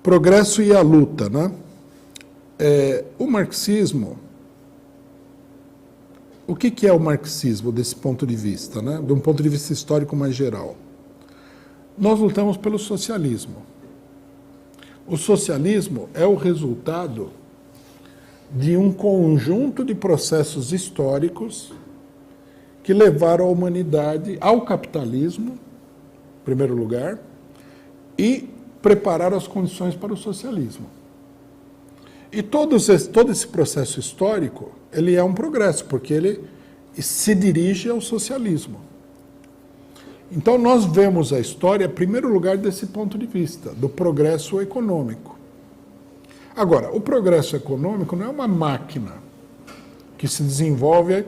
Progresso e a luta, né? O marxismo, o que é o marxismo desse ponto de vista, né? De um ponto de vista histórico mais geral? Nós lutamos pelo socialismo. O socialismo é o resultado de um conjunto de processos históricos que levaram a humanidade ao capitalismo, em primeiro lugar, e prepararam as condições para o socialismo. E todo esse processo histórico, ele é um progresso, porque ele se dirige ao socialismo. Então nós vemos a história, em primeiro lugar, desse ponto de vista, do progresso econômico. Agora, o progresso econômico não é uma máquina que se desenvolve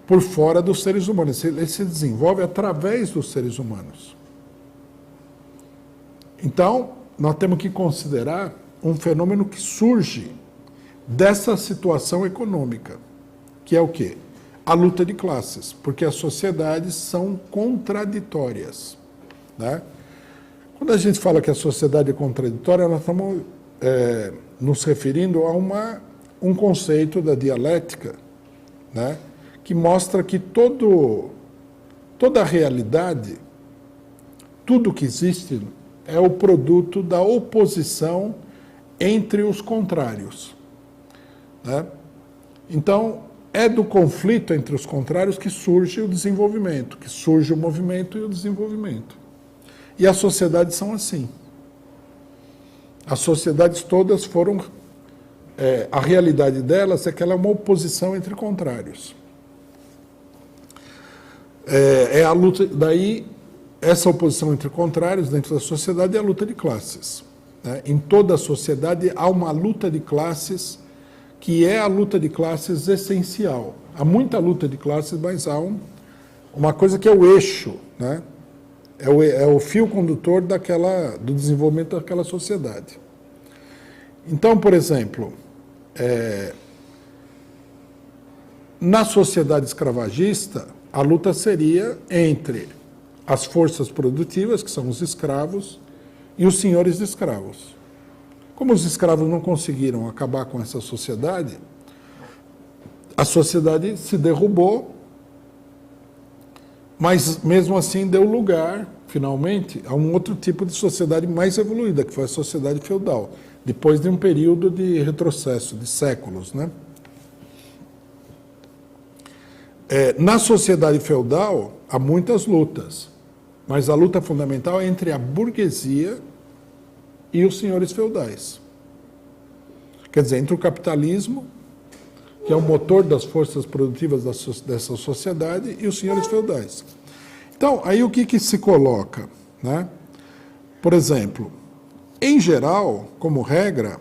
por fora dos seres humanos, ele se desenvolve através dos seres humanos. Então, nós temos que considerar um fenômeno que surge dessa situação econômica, que é o quê? A luta de classes, porque as sociedades são contraditórias, né? Quando a gente fala que a sociedade é contraditória, nós estamos nos referindo a um conceito da dialética, né? Que mostra que toda a realidade, tudo que existe, é o produto da oposição entre os contrários, né? Então, é do conflito entre os contrários que surge o desenvolvimento, que surge o movimento e o desenvolvimento. E as sociedades são assim. As sociedades todas foram... a realidade delas é que ela é uma oposição entre contrários. É a luta... Daí, essa oposição entre contrários dentro da sociedade é a luta de classes, né? Em toda a sociedade há uma luta de classes que é a luta de classes essencial. Há muita luta de classes, mas há uma coisa que é o eixo, né? É o fio condutor do desenvolvimento daquela sociedade. Então, por exemplo, na sociedade escravagista, a luta seria entre as forças produtivas, que são os escravos, e os senhores de escravos. Como os escravos não conseguiram acabar com essa sociedade, a sociedade se derrubou, mas mesmo assim deu lugar, finalmente, a um outro tipo de sociedade mais evoluída, que foi a sociedade feudal, depois de um período de retrocesso, de séculos, né? Na sociedade feudal, há muitas lutas, mas a luta fundamental é entre a burguesia e os senhores feudais. Quer dizer, entre o capitalismo, que é o motor das forças produtivas dessa sociedade, e os senhores feudais. Então, aí o que se coloca, né? Por exemplo, em geral, como regra,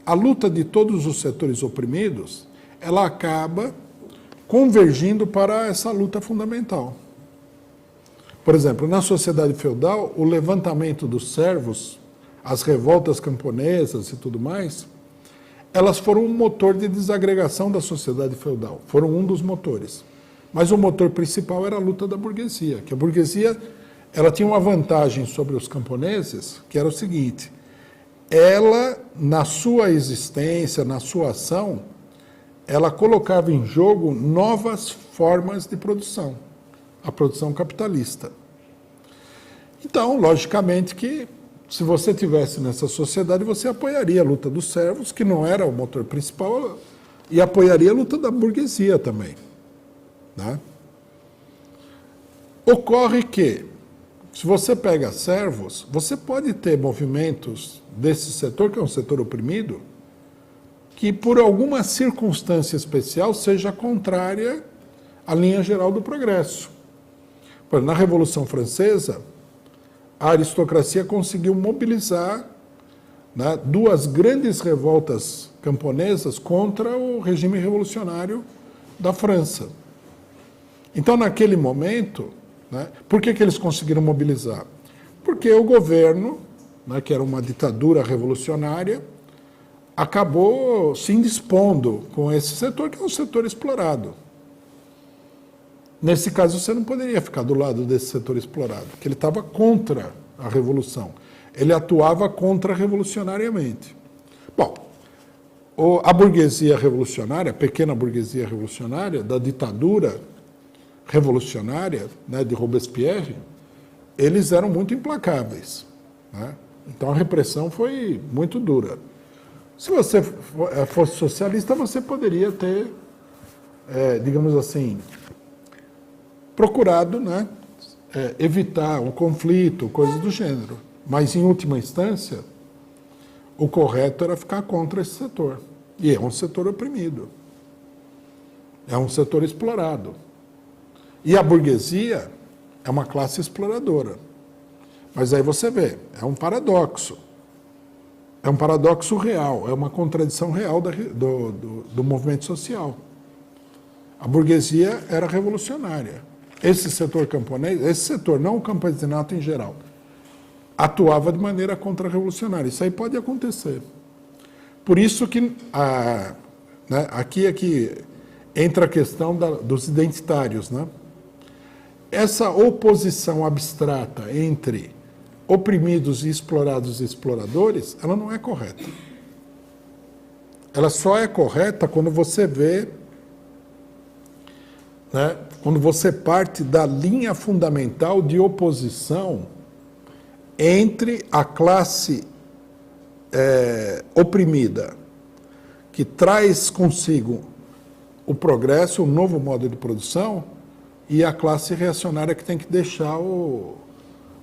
a luta de todos os setores oprimidos, ela acaba convergindo para essa luta fundamental. Por exemplo, na sociedade feudal, o levantamento dos servos, as revoltas camponesas e tudo mais, elas foram um motor de desagregação da sociedade feudal, foram um dos motores. Mas o motor principal era a luta da burguesia, que a burguesia ela tinha uma vantagem sobre os camponeses, que era o seguinte: ela, na sua existência, na sua ação, ela colocava em jogo novas formas de produção, a produção capitalista. Então, logicamente que, se você tivesse nessa sociedade, você apoiaria a luta dos servos, que não era o motor principal, e apoiaria a luta da burguesia também, né? Ocorre que, se você pega servos, você pode ter movimentos desse setor, que é um setor oprimido, que por alguma circunstância especial seja contrária à linha geral do progresso. Na Revolução Francesa, a aristocracia conseguiu mobilizar, né, duas grandes revoltas camponesas contra o regime revolucionário da França. Então, naquele momento, né, por que eles conseguiram mobilizar? Porque o governo, né, que era uma ditadura revolucionária, acabou se indispondo com esse setor, que é um setor explorado. Nesse caso, você não poderia ficar do lado desse setor explorado, porque ele estava contra a revolução. Ele atuava contra-revolucionariamente. Bom, a burguesia revolucionária, a pequena burguesia revolucionária, da ditadura revolucionária, né, de Robespierre, eles eram muito implacáveis, né? Então a repressão foi muito dura. Se você fosse socialista, você poderia ter, digamos assim, procurado, né, evitar um conflito, coisas do gênero. Mas, em última instância, o correto era ficar contra esse setor. E é um setor oprimido. É um setor explorado. E a burguesia é uma classe exploradora. Mas aí você vê, é um paradoxo. É um paradoxo real, é uma contradição real do movimento social. A burguesia era revolucionária. Esse setor camponês, esse setor, não o campesinato em geral, atuava de maneira contra-revolucionária. Isso aí pode acontecer. Por isso que né, aqui entra a questão dos identitários, né? Essa oposição abstrata entre oprimidos e explorados e exploradores, ela não é correta. Ela só é correta quando você vê, né, quando você parte da linha fundamental de oposição entre a classe oprimida, que traz consigo o progresso, um novo modo de produção, e a classe reacionária que tem que deixar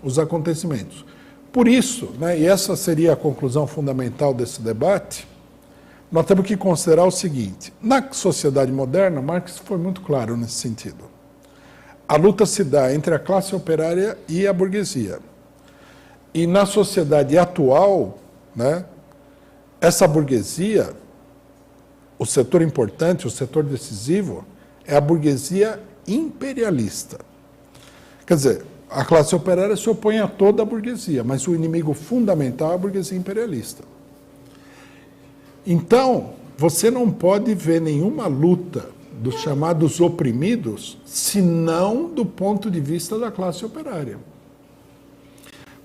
os acontecimentos. Por isso, né, e essa seria a conclusão fundamental desse debate, nós temos que considerar o seguinte: na sociedade moderna, Marx foi muito claro nesse sentido. A luta se dá entre a classe operária e a burguesia. E na sociedade atual, né, essa burguesia, o setor importante, o setor decisivo, é a burguesia imperialista. Quer dizer, a classe operária se opõe a toda a burguesia, mas o inimigo fundamental é a burguesia imperialista. Então, você não pode ver nenhuma luta dos chamados oprimidos, senão do ponto de vista da classe operária.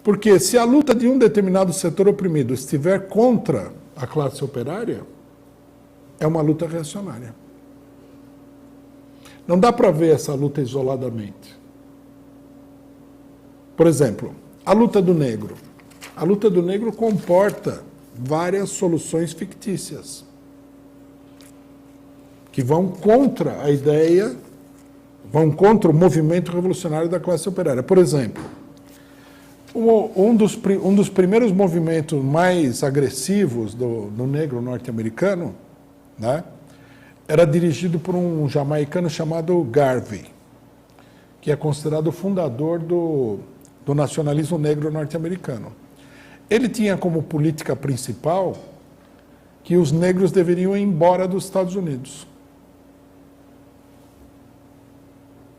Porque se a luta de um determinado setor oprimido estiver contra a classe operária, é uma luta reacionária. Não dá para ver essa luta isoladamente. Por exemplo, a luta do negro. A luta do negro comporta várias soluções fictícias que vão contra a ideia, vão contra o movimento revolucionário da classe operária. Por exemplo, um dos primeiros movimentos mais agressivos do negro norte-americano, né, era dirigido por um jamaicano chamado Garvey, que é considerado o fundador do nacionalismo negro norte-americano. Ele tinha como política principal que os negros deveriam ir embora dos Estados Unidos.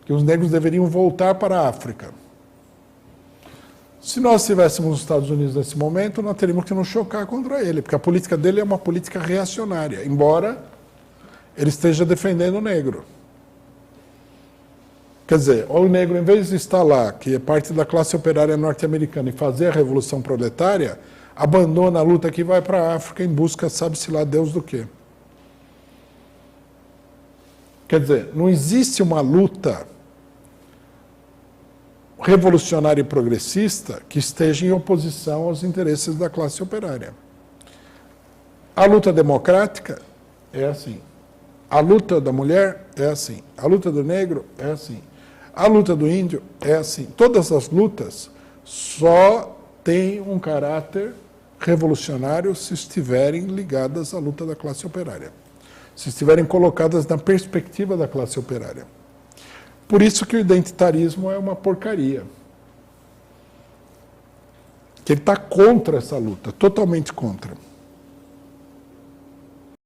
Que os negros deveriam voltar para a África. Se nós estivéssemos nos Estados Unidos nesse momento, nós teríamos que nos chocar contra ele, porque a política dele é uma política reacionária, embora ele esteja defendendo o negro. Quer dizer, o negro, em vez de estar lá, que é parte da classe operária norte-americana, e fazer a revolução proletária, abandona a luta que vai para a África em busca, sabe-se lá Deus do quê. Quer dizer, não existe uma luta revolucionária e progressista que esteja em oposição aos interesses da classe operária. A luta democrática é assim. A luta da mulher é assim. A luta do negro é assim. A luta do índio é assim. Todas as lutas só têm um caráter revolucionário se estiverem ligadas à luta da classe operária. Se estiverem colocadas na perspectiva da classe operária. Por isso que o identitarismo é uma porcaria. Que ele está contra essa luta, totalmente contra.